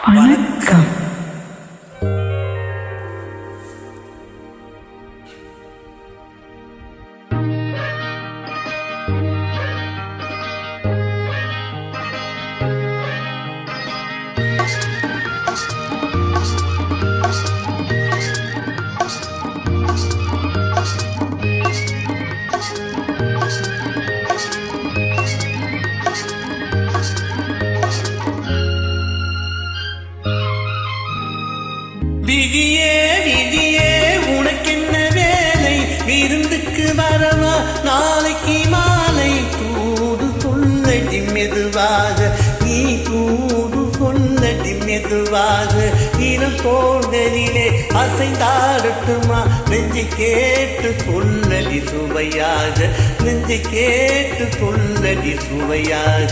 வணக்கம். விதியே விதியே உனக்கென்ன வேலை? விருந்துக்கு வரவா நாளைக்கு மாலை? தூது சொல்லடி மெதுவாக, நீ தூது சொல்லடி மெதுவாக. இனம் தோள்களிலே அசைந்தாடட்டுமா? நெஞ்சை கேட்டு சொல்லடி சுவையாக, நெஞ்சை கேட்டு சொல்லடி சுவையாக.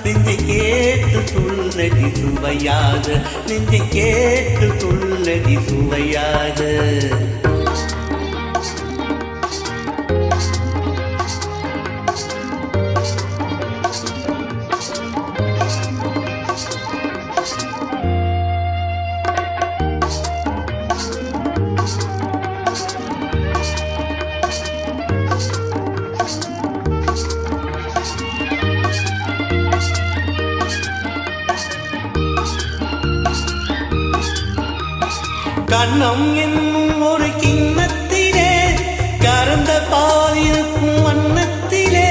நெஞ்சை கேட்டு சொல்லடி சுவையாக, நெஞ்சை கேட்டு சொல்லடி சுவையாக. கண்ணம் என்னும் ஒரு கிண்ணத்திலே கறந்த பால் இருக்கும் வண்ணத்திலே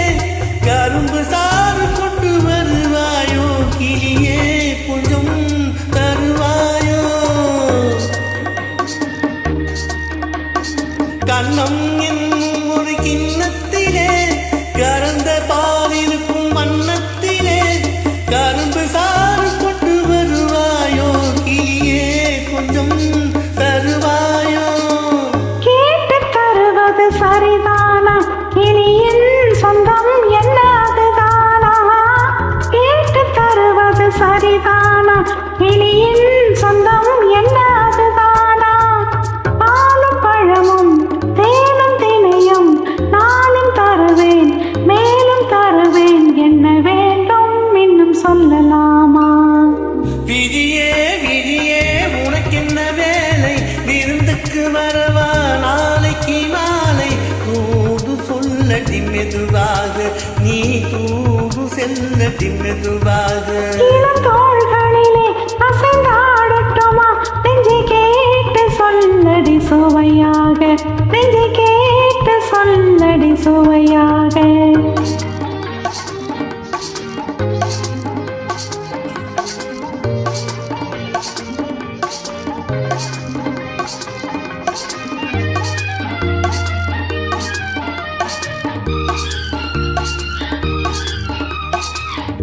கரும்பு சாறு கொண்டு வருவாயோ கிளியே, கொஞ்சம் தருவாயோ? கண்ணம் என்னும் ஒரு கிண்ணத்திலே கறந்த பால் இருக்கும் வண்ணத்திலே கரும்பு சாறு கொண்டு வருவாயோ கிளியே, கொஞ்சம் தருவாயோ? கேட்டு தருவது சரிதானா? இனியின் சொந்தம் என்ன அதுதானா? கேட்டு தருவது சரிதானா? இனியின் சொந்தம் என்ன அதுதானா? பாலும் பழமும் தேனும் தினையும் நானும் தருவேன், மேலும் தருவேன். என்ன வேண்டும் இன்னும் சொல்லலாமா? விதியே விதியே உனக்கென்ன வேலை? விருந்துக்கு வரவா நாளைக்கு மாலை? தூது சொல்லடி மெதுவாக, நீ தூது செல்லடி மெதுவாக. தோள்களிலே அசைந்தாடட்டுமா? நெஞ்சை கேட்டு சொல்லடி சுவையாக, நெஞ்சை கேட்டு சொல்லடி சுவையாக.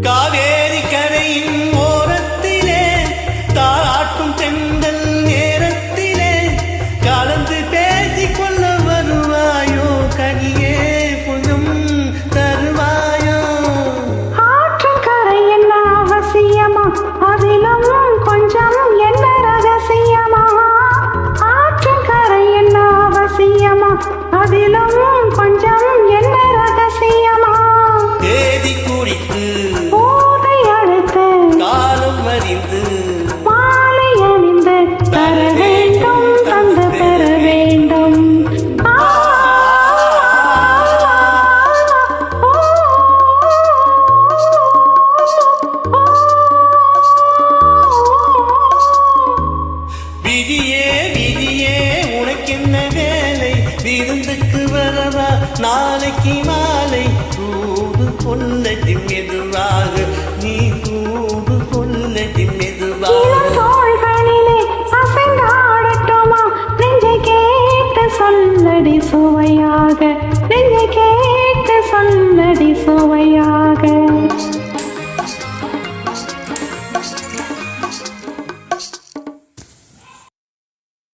காவேரி கரை சுவையாக நெஞ்சை கேட்டு சொல்லடி சுவையாக